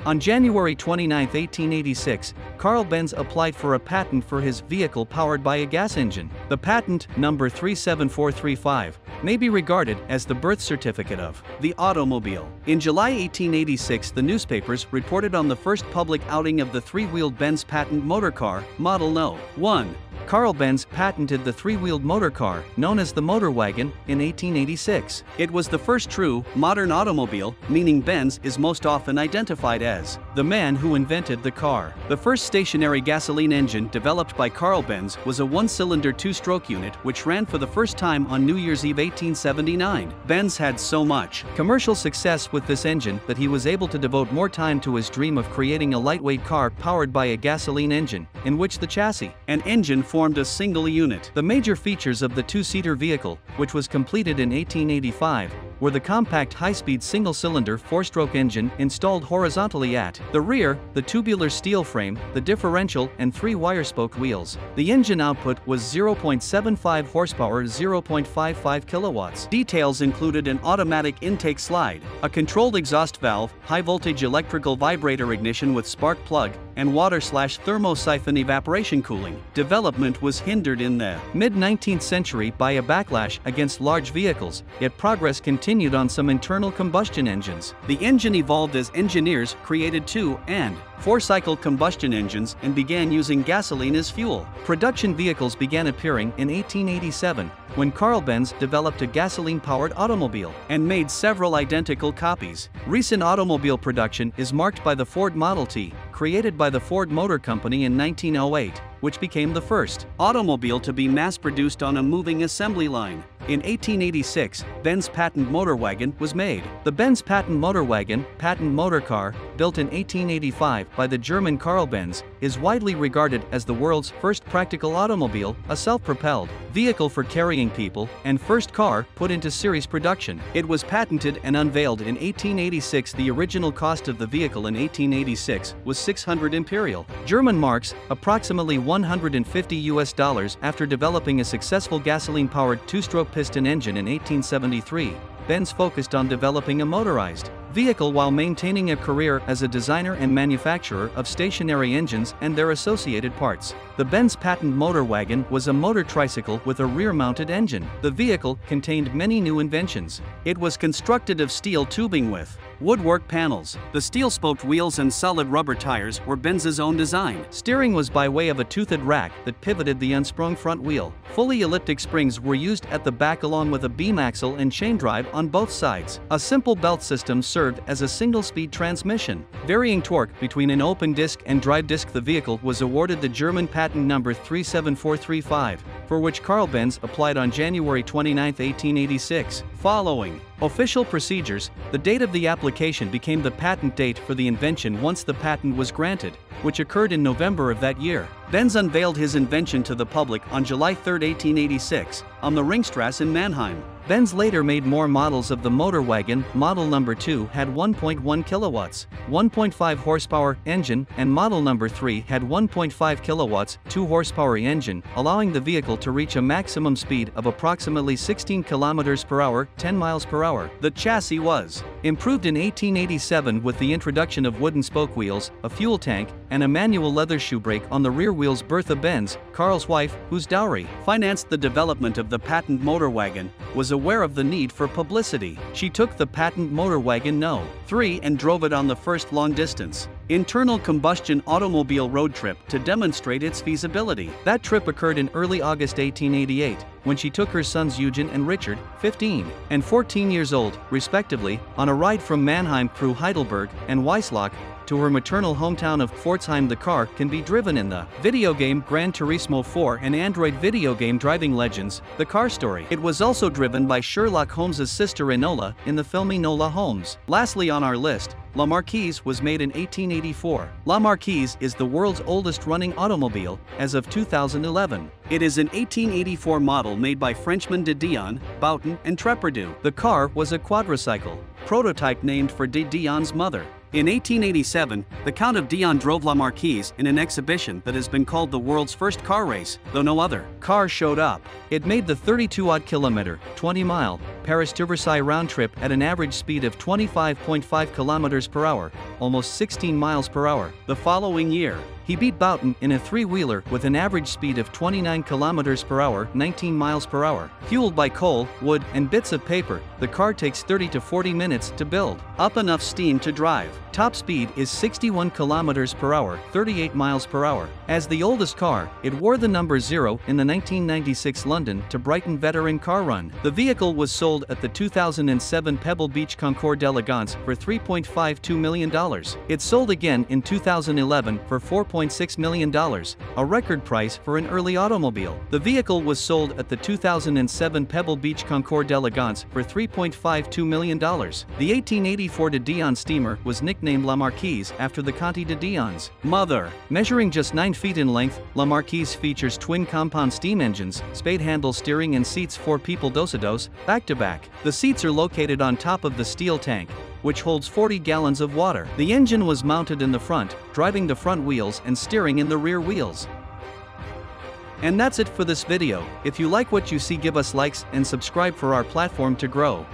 On January 29, 1886, Carl Benz applied for a patent for his vehicle powered by a gas engine. The patent, number 37435, may be regarded as the birth certificate of the automobile. In July 1886, the newspapers reported on the first public outing of the three-wheeled Benz patent motor car, Model No. 1. Carl Benz patented the three-wheeled motor car, known as the motor wagon, in 1886. It was the first true, modern automobile, meaning Benz is most often identified as the man who invented the car. The first stationary gasoline engine developed by Carl Benz was a one-cylinder two-stroke unit which ran for the first time on New Year's Eve 1879. Benz had so much commercial success with this engine that he was able to devote more time to his dream of creating a lightweight car powered by a gasoline engine, in which the chassis and engine formed a single unit. The major features of the two-seater vehicle, which was completed in 1885, were the compact high-speed single-cylinder four-stroke engine installed horizontally at the rear, the tubular steel frame, the differential, and three wire-spoke wheels. The engine output was 0.75 horsepower, 0.55 kilowatts. Details included an automatic intake slide, a controlled exhaust valve, high-voltage electrical vibrator ignition with spark plug, and water/thermosiphon evaporation cooling. Development was hindered in the mid-19th century by a backlash against large vehicles, yet progress continued on some internal combustion engines. The engine evolved as engineers created two- and four-cycle combustion engines and began using gasoline as fuel. Production vehicles began appearing in 1887, when Carl Benz developed a gasoline-powered automobile and made several identical copies. Recent automobile production is marked by the Ford Model T, created by the Ford Motor Company in 1908, which became the first automobile to be mass-produced on a moving assembly line. In 1886, Benz patent motor wagon was made. The Benz patent motor wagon, patent motor car, built in 1885 by the German Carl Benz, is widely regarded as the world's first practical automobile, a self-propelled vehicle for carrying people, and first car put into series production. It was patented and unveiled in 1886. The original cost of the vehicle in 1886 was 600 Imperial German marks, approximately $150 after developing a successful gasoline-powered two-stroke piston engine in 1873. Benz focused on developing a motorized vehicle while maintaining a career as a designer and manufacturer of stationary engines and their associated parts. The Benz patent motor wagon was a motor tricycle with a rear-mounted engine. The vehicle contained many new inventions. It was constructed of steel tubing with woodwork panels. The steel-spoked wheels and solid rubber tires were Benz's own design. Steering was by way of a toothed rack that pivoted the unsprung front wheel. Fully elliptic springs were used at the back along with a beam axle and chain drive on both sides. A simple belt system served as a single-speed transmission. Varying torque between an open disc and drive disc. The vehicle was awarded the German patent number 37435, for which Carl Benz applied on January 29, 1886. Following official procedures, the date of the application became the patent date for the invention once the patent was granted, which occurred in November of that year. Benz unveiled his invention to the public on July 3, 1886, on the Ringstrasse in Mannheim. Benz later made more models of the motor wagon. Model number 2 had 1.1 kilowatts, 1.5 horsepower engine, and model number 3 had 1.5 kilowatts, 2 horsepower engine, allowing the vehicle to reach a maximum speed of approximately 16 kilometers per hour, 10 miles per hour. The chassis was improved in 1887 with the introduction of wooden spoke wheels, a fuel tank, and a manual leather shoe brake on the rear wheels. Bertha Benz, Carl's wife, whose dowry financed the development of the patent motor wagon, was aware of the need for publicity. She took the patent motor wagon No. 3 and drove it on the first long-distance internal combustion automobile road trip to demonstrate its feasibility. That trip occurred in early August 1888, when she took her sons Eugen and Richard, 15 and 14 years old, respectively, on a ride from Mannheim through Heidelberg and Weissloch to her maternal hometown of Pforzheim. The car can be driven in the video game Gran Turismo 4 and Android video game Driving Legends: The Car Story. It was also driven by Sherlock Holmes's sister Enola in the film Enola Holmes. Lastly on our list, La Marquise was made in 1884. La Marquise is the world's oldest running automobile as of 2011. It is an 1884 model made by Frenchmen de Dion, Boughton, and Trepperdu. The car was a quadricycle prototype named for de Dion's mother. In 1887, the Count of Dion drove La Marquise in an exhibition that has been called the world's first car race, though no other car showed up. It made the 32-odd-kilometer, 20-mile, Paris to Versailles round trip at an average speed of 25.5 kilometers per hour, almost 16 miles per hour. The following year, he beat Boughton in a three-wheeler with an average speed of 29 kilometers per hour, 19 miles per hour. Fueled by coal, wood, and bits of paper, the car takes 30 to 40 minutes to build up enough steam to drive. Top speed is 61 kilometers per hour, 38 miles per hour. As the oldest car, it wore the number 0 in the 1996 London to Brighton Veteran Car Run. The vehicle was sold at the 2007 Pebble Beach Concours d'Elegance for $3.52 million. It sold again in 2011 for $4.6 million, a record price for an early automobile. The vehicle was sold at the 2007 Pebble Beach Concours d'Elegance for $3.52 million. The 1884 de Dion steamer was nicknamed La Marquise after the Conte de Dion's mother. Measuring just 9 feet in length, La Marquise features twin compound steam engines, spade handle steering and seats for people dos-a-dos, back-to-back. The seats are located on top of the steel tank, which holds 40 gallons of water. The engine was mounted in the front, driving the front wheels and steering in the rear wheels. And that's it for this video. If you like what you see, give us likes and subscribe for our platform to grow.